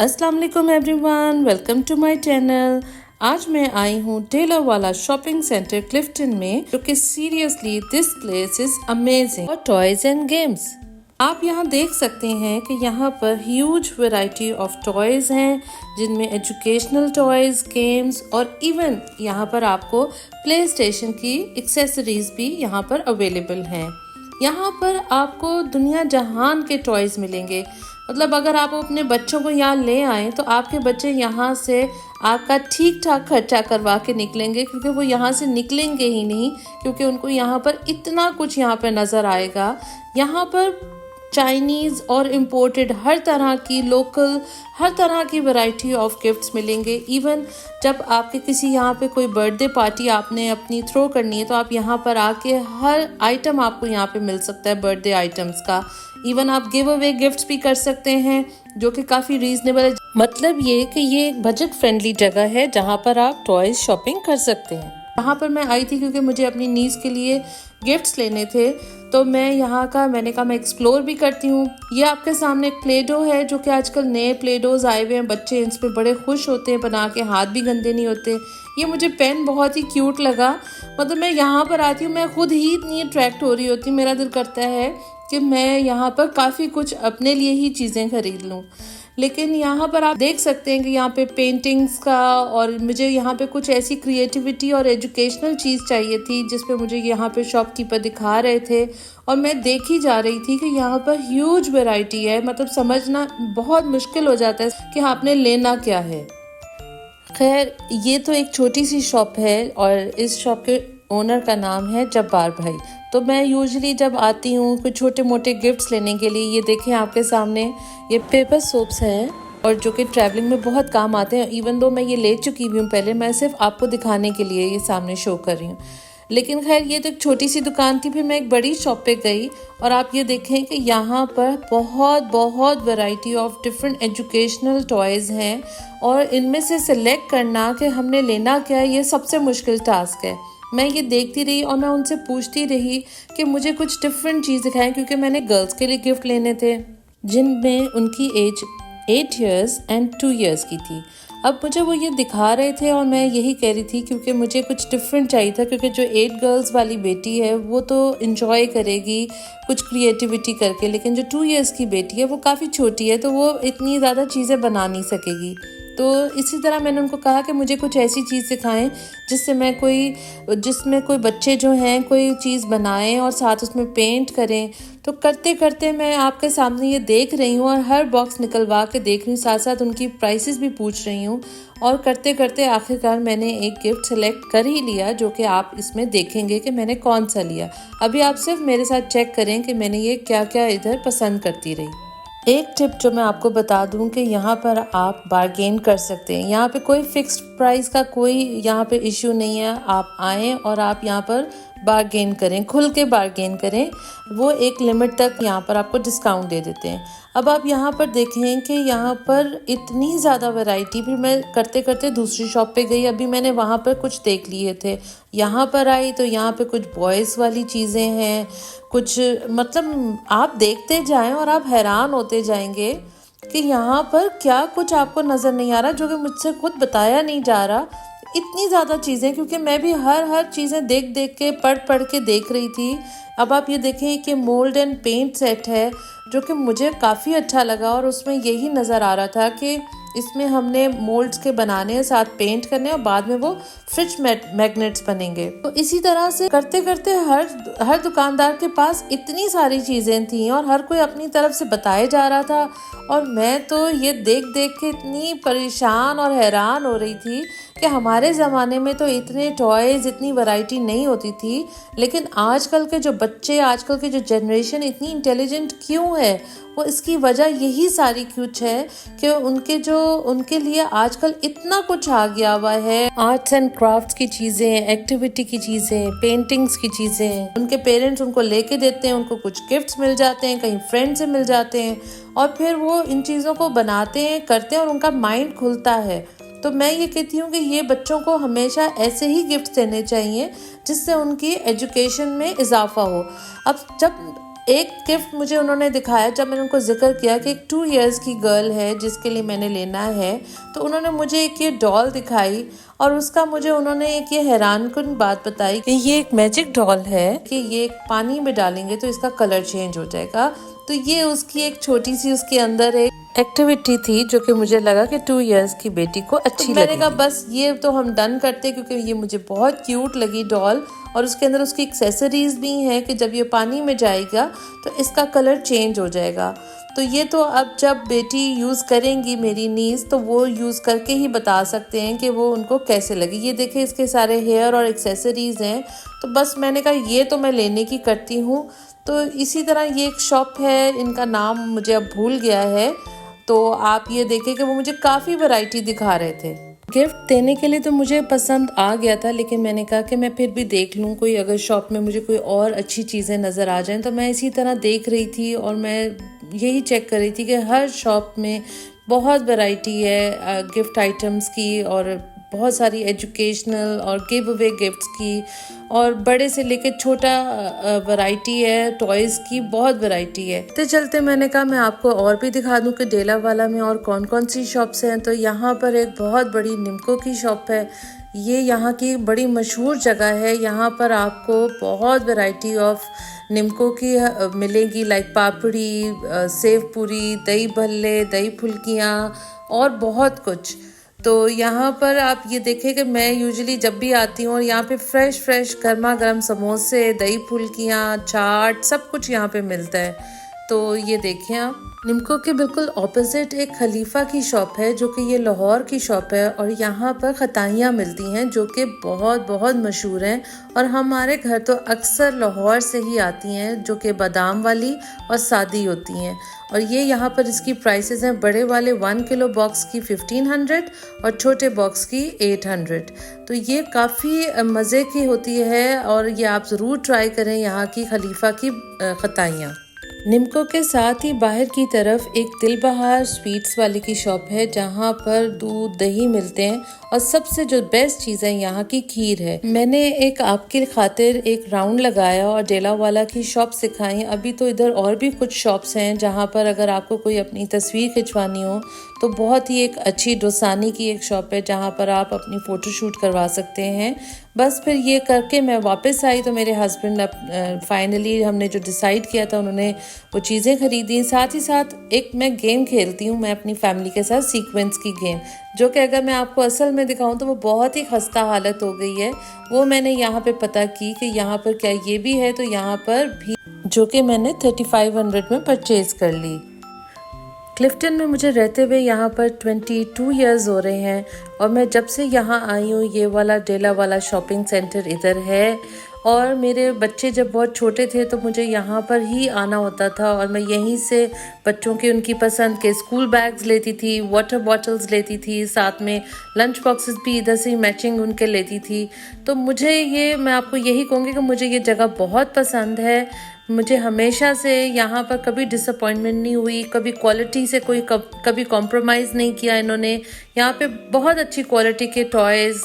अस्सलाम वालेकुम everyone, welcome to my channel. आज मैं आई हूँ टेलर वाला शॉपिंग सेंटर क्लिफ्टन में, जो कि seriously this place is amazing for toys and games. आप यहाँ देख सकते हैं कि यहाँ पर ह्यूज वैरायटी ऑफ टॉयज हैं, जिनमें एजुकेशनल टॉयज, गेम्स और इवन यहाँ पर आपको प्ले स्टेशन की एक्सेसरीज भी यहाँ पर अवेलेबल हैं। यहाँ पर आपको दुनिया जहान के टॉयज मिलेंगे। मतलब अगर आप अपने बच्चों को यहाँ ले आएँ तो आपके बच्चे यहाँ से आपका ठीक ठाक खर्चा करवा के निकलेंगे, क्योंकि वो यहाँ से निकलेंगे ही नहीं, क्योंकि उनको यहाँ पर इतना कुछ यहाँ पर नज़र आएगा। यहाँ पर चाइनीज़ और इम्पोर्टेड हर तरह की, लोकल हर तरह की वैरायटी ऑफ गिफ्ट्स मिलेंगे। इवन जब आपके किसी यहाँ पे कोई बर्थडे पार्टी आपने अपनी थ्रो करनी है तो आप यहाँ पर आके हर आइटम आपको यहाँ पे मिल सकता है बर्थडे आइटम्स का। इवन आप गिव अवे गिफ्ट्स भी कर सकते हैं, जो कि काफ़ी रीजनेबल है। मतलब ये कि ये एक बजट फ्रेंडली जगह है जहाँ पर आप टॉयज शॉपिंग कर सकते हैं। यहाँ पर मैं आई थी क्योंकि मुझे अपनी नीस के लिए गिफ्ट्स लेने थे, तो मैं यहाँ का मैंने कहा मैं एक्सप्लोर भी करती हूँ। ये आपके सामने एक प्ले डो है, जो कि आजकल नए प्ले डोज आए हुए हैं, बच्चे इस पे बड़े खुश होते हैं बना के, हाथ भी गंदे नहीं होते। ये मुझे पेन बहुत ही क्यूट लगा। मतलब मैं यहाँ पर आती हूँ, मैं खुद ही इतनी अट्रैक्ट हो रही होती हूँ, मेरा दिल करता है कि मैं यहाँ पर काफ़ी कुछ अपने लिए ही चीज़ें खरीद लूँ। लेकिन यहाँ पर आप देख सकते हैं कि यहाँ पे पेंटिंग्स का, और मुझे यहाँ पे कुछ ऐसी क्रिएटिविटी और एजुकेशनल चीज़ चाहिए थी जिस पे मुझे यहाँ पे शॉपकीपर दिखा रहे थे, और मैं देखी जा रही थी कि यहाँ पर ह्यूज वैरायटी है। मतलब समझना बहुत मुश्किल हो जाता है कि आपने लेना क्या है। खैर, ये तो एक छोटी सी शॉप है और इस शॉप के ओनर का नाम है जब्बार भाई। तो मैं यूजुअली जब आती हूँ कुछ छोटे मोटे गिफ्ट्स लेने के लिए, ये देखें आपके सामने ये पेपर सोप्स हैं, और जो कि ट्रैवलिंग में बहुत काम आते हैं। इवन दो मैं ये ले चुकी हुई हूँ पहले, मैं सिर्फ आपको दिखाने के लिए ये सामने शो कर रही हूँ। लेकिन खैर, ये तो एक छोटी सी दुकान थी। फिर मैं एक बड़ी शॉप पे गई और आप ये देखें कि यहाँ पर बहुत variety of different educational toys हैं, और इनमें से सिलेक्ट करना कि हमने लेना क्या है, ये सबसे मुश्किल टास्क है। मैं ये देखती रही और मैं उनसे पूछती रही कि मुझे कुछ डिफरेंट चीज़ दिखाएं, क्योंकि मैंने गर्ल्स के लिए गिफ्ट लेने थे जिनमें उनकी एज 8 इयर्स एंड 2 इयर्स की थी। अब मुझे वो ये दिखा रहे थे और मैं यही कह रही थी, क्योंकि मुझे कुछ डिफरेंट चाहिए था, क्योंकि जो 8 गर्ल्स वाली बेटी है वो तो इन्जॉय करेगी कुछ क्रिएटिविटी करके, लेकिन जो 2 इयर्स की बेटी है वो काफ़ी छोटी है, तो वो इतनी ज़्यादा चीज़ें बना नहीं सकेगी। तो इसी तरह मैंने उनको कहा कि मुझे कुछ ऐसी चीज़ सिखाएं जिसमें कोई बच्चे जो हैं कोई चीज़ बनाएं और साथ उसमें पेंट करें। तो करते करते मैं आपके सामने ये देख रही हूँ और हर बॉक्स निकलवा के देख रही हूँ, साथ साथ उनकी प्राइसेस भी पूछ रही हूँ, और करते करते आखिरकार मैंने एक गिफ्ट सेलेक्ट कर ही लिया, जो कि आप इसमें देखेंगे कि मैंने कौन सा लिया। अभी आप सिर्फ मेरे साथ चेक करें कि मैंने ये क्या क्या इधर पसंद करती रही। एक टिप जो मैं आपको बता दूं कि यहाँ पर आप बार्गेन कर सकते हैं। यहाँ पे कोई फिक्स्ड प्राइस का कोई यहाँ पे इश्यू नहीं है। आप आएँ और आप यहाँ पर बार्गेन करें, खुल के बार्गेन करें। वो एक लिमिट तक यहाँ पर आपको डिस्काउंट दे देते हैं। अब आप यहाँ पर देखें कि यहाँ पर इतनी ज़्यादा वैरायटी। फिर मैं करते करते दूसरी शॉप पे गई, अभी मैंने वहाँ पर कुछ देख लिए थे। यहाँ पर आई तो यहाँ पे कुछ बॉयज़ वाली चीज़ें हैं, कुछ मतलब आप देखते जाएं और आप हैरान होते जाएंगे कि यहाँ पर क्या कुछ आपको नज़र नहीं आ रहा, जो कि मुझसे खुद बताया नहीं जा रहा। इतनी ज़्यादा चीज़ें, क्योंकि मैं भी हर चीज़ें देख के पढ़ के देख रही थी। अब आप ये देखें कि मोल्ड एंड पेंट सेट है, जो कि मुझे काफ़ी अच्छा लगा, और उसमें यही नज़र आ रहा था कि इसमें हमने मोल्ड्स के बनाने हैं, साथ पेंट करने, और बाद में वो फ्रिज मैग्नेट्स बनेंगे। तो इसी तरह से करते करते हर दुकानदार के पास इतनी सारी चीज़ें थी और हर कोई अपनी तरफ से बताए जा रहा था, और मैं तो ये देख के इतनी परेशान और हैरान हो रही थी कि हमारे ज़माने में तो इतने टॉयज़, इतनी वैरायटी नहीं होती थी। लेकिन आजकल के जो बच्चे, आजकल की जो जनरेशन इतनी इंटेलिजेंट क्यों है, वो इसकी वजह यही सारी कुछ है कि उनके लिए आजकल इतना कुछ आ गया हुआ है। आर्ट्स एंड क्राफ्ट्स की चीज़ें, एक्टिविटी की चीज़ें, पेंटिंग्स की चीज़ें, उनके पेरेंट्स उनको लेके देते हैं, उनको कुछ गिफ्ट्स मिल जाते हैं, कहीं फ्रेंड से मिल जाते हैं, और फिर वो इन चीज़ों को बनाते हैं, करते हैं, और उनका माइंड खुलता है। तो मैं ये कहती हूँ कि ये बच्चों को हमेशा ऐसे ही गिफ्ट देने चाहिए जिससे उनकी एजुकेशन में इजाफा हो। अब जब एक गिफ्ट मुझे उन्होंने दिखाया जब मैंने उनको जिक्र किया कि एक 2 इयर्स की गर्ल है जिसके लिए मैंने लेना है, तो उन्होंने मुझे एक ये डॉल दिखाई और उसका मुझे उन्होंने एक ये हैरानकुन बात बताई कि ये एक मैजिक डॉल है कि ये पानी में डालेंगे तो इसका कलर चेंज हो जाएगा। तो ये उसकी एक छोटी सी उसके अंदर एक एक्टिविटी थी जो कि मुझे लगा कि 2 इयर्स की बेटी को अच्छी लगी। मैंने कहा बस ये तो हम डन करते क्योंकि ये मुझे बहुत क्यूट लगी डॉल और उसके अंदर उसकी एक्सेसरीज भी हैं कि जब ये पानी में जाएगा तो इसका कलर चेंज हो जाएगा। तो ये तो अब जब बेटी यूज़ करेंगी मेरी नीस तो वो यूज़ करके ही बता सकते हैं कि वो उनको कैसे लगी। ये देखे इसके सारे हेयर और एक्सेसरीज हैं। तो बस मैंने कहा ये तो मैं लेने की करती हूँ। तो इसी तरह ये एक शॉप है, इनका नाम मुझे अब भूल गया है, तो आप ये देखें कि वो मुझे काफ़ी वैरायटी दिखा रहे थे। गिफ्ट देने के लिए तो मुझे पसंद आ गया था, लेकिन मैंने कहा कि मैं फिर भी देख लूँ कोई अगर शॉप में मुझे कोई और अच्छी चीज़ें नज़र आ जाएं। तो मैं इसी तरह देख रही थी और मैं यही चेक कर रही थी कि हर शॉप में बहुत वैरायटी है गिफ्ट आइटम्स की और बहुत सारी एजुकेशनल और गिव अवे गिफ्ट्स की और बड़े से लेके छोटा वैरायटी है, टॉयज़ की बहुत वैरायटी है। तो चलते मैंने कहा मैं आपको और भी दिखा दूं कि डेला वाला में और कौन कौन सी शॉप्स हैं। तो यहाँ पर एक बहुत बड़ी निम्को की शॉप है। ये यहाँ की बड़ी मशहूर जगह है। यहाँ पर आपको बहुत वैरायटी ऑफ निम्को की मिलेगी, लाइक पापड़ी, सेव पूरी, दही भल्ले, दही फुल्कियाँ और बहुत कुछ। तो यहाँ पर आप ये देखें कि मैं यूजुअली जब भी आती हूँ और यहाँ पे फ्रेश गर्मा गर्म समोसे, दही फुल्कियाँ, चाट सब कुछ यहाँ पे मिलता है। तो ये देखें आप, निम्को के बिल्कुल ऑपोजिट एक खलीफा की शॉप है जो कि ये लाहौर की शॉप है और यहाँ पर खताइयाँ मिलती हैं जो कि बहुत मशहूर हैं और हमारे घर तो अक्सर लाहौर से ही आती हैं जो कि बादाम वाली और सादी होती हैं। और ये यहाँ पर इसकी प्राइसेस हैं, बड़े वाले 1 किलो बॉक्स की 1500 और छोटे बॉक्स की 800। तो ये काफ़ी मज़े की होती है और ये आप ज़रूर ट्राई करें यहाँ की खलीफा की खताइयाँ। निम्को के साथ ही बाहर की तरफ एक दिलबहार स्वीट्स वाले की शॉप है जहाँ पर दूध दही मिलते हैं और सबसे जो बेस्ट चीज़ है यहाँ की खीर है। मैंने एक आपके खातिर एक राउंड लगाया और डेला वाला की शॉप सिखाई। अभी तो इधर और भी कुछ शॉप्स हैं जहाँ पर अगर आपको कोई अपनी तस्वीर खिंचवानी हो तो बहुत ही एक अच्छी डोसानी की एक शॉप है जहाँ पर आप अपनी फ़ोटो शूट करवा सकते हैं। बस फिर ये करके मैं वापस आई तो मेरे हस्बैंड फाइनली हमने जो डिसाइड किया था उन्होंने वो चीज़ें खरीदी। साथ ही साथ एक मैं गेम खेलती हूँ मैं अपनी फैमिली के साथ, सीक्वेंस की गेम, जो कि अगर मैं आपको असल में दिखाऊं तो वो बहुत ही खस्ता हालत हो गई है। वो मैंने यहाँ पे पता की कि यहाँ पर क्या ये भी है, तो यहाँ पर भी, जो कि मैंने 3500 में परचेज़ कर ली। क्लिफ्टन में मुझे रहते हुए यहाँ पर 22 इयर्स हो रहे हैं और मैं जब से यहाँ आई हूँ ये वाला डेला वाला शॉपिंग सेंटर इधर है। और मेरे बच्चे जब बहुत छोटे थे तो मुझे यहाँ पर ही आना होता था और मैं यहीं से बच्चों के उनकी पसंद के स्कूल बैग्स लेती थी, वाटर बॉटल्स लेती थी, साथ में लंच बॉक्सेस भी इधर से ही मैचिंग उनके लेती थी। तो मुझे ये, मैं आपको यही कहूँगी कि मुझे ये जगह बहुत पसंद है। मुझे हमेशा से यहाँ पर कभी डिसअपॉइंटमेंट नहीं हुई, कभी क्वालिटी से कभी कॉम्प्रोमाइज़ नहीं किया इन्होंने। यहाँ पे बहुत अच्छी क्वालिटी के टॉयज़,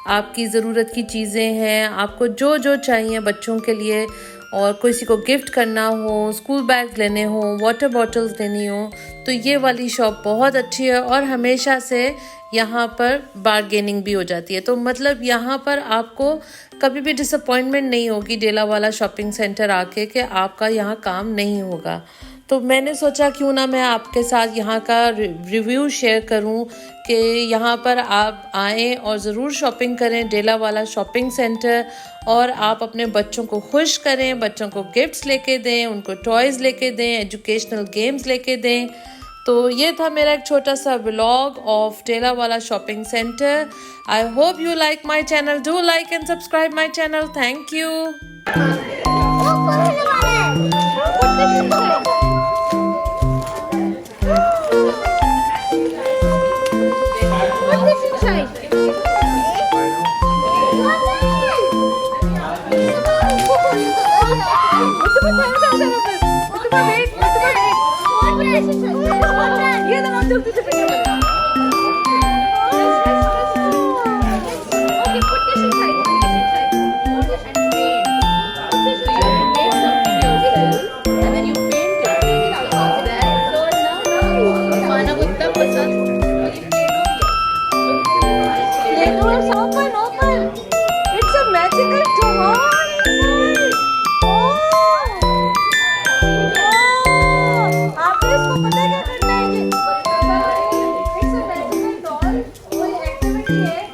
आपकी ज़रूरत की चीज़ें हैं, आपको जो जो चाहिए बच्चों के लिए, और किसी को गिफ्ट करना हो, स्कूल बैग लेने हो, वाटर बॉटल्स लेनी हो, तो ये वाली शॉप बहुत अच्छी है। और हमेशा से यहाँ पर बारगेनिंग भी हो जाती है। तो मतलब यहाँ पर आपको कभी भी डिसअपॉइंटमेंट नहीं होगी डेला वाला शॉपिंग सेंटर आके कि आपका यहाँ काम नहीं होगा। तो मैंने सोचा क्यों ना मैं आपके साथ यहाँ का रिव्यू शेयर करूँ कि यहाँ पर आप आएँ और ज़रूर शॉपिंग करें डेला वाला शॉपिंग सेंटर, और आप अपने बच्चों को खुश करें, बच्चों को गिफ्ट्स लेके दें, उनको टॉयज़ लेके दें, एजुकेशनल गेम्स लेके दें। तो ये था मेरा एक छोटा सा व्लॉग ऑफ डेला वाला shopping centre. I hope you like my channel, do like and subscribe my channel. Thank you. Yan ang ang dog dito. ये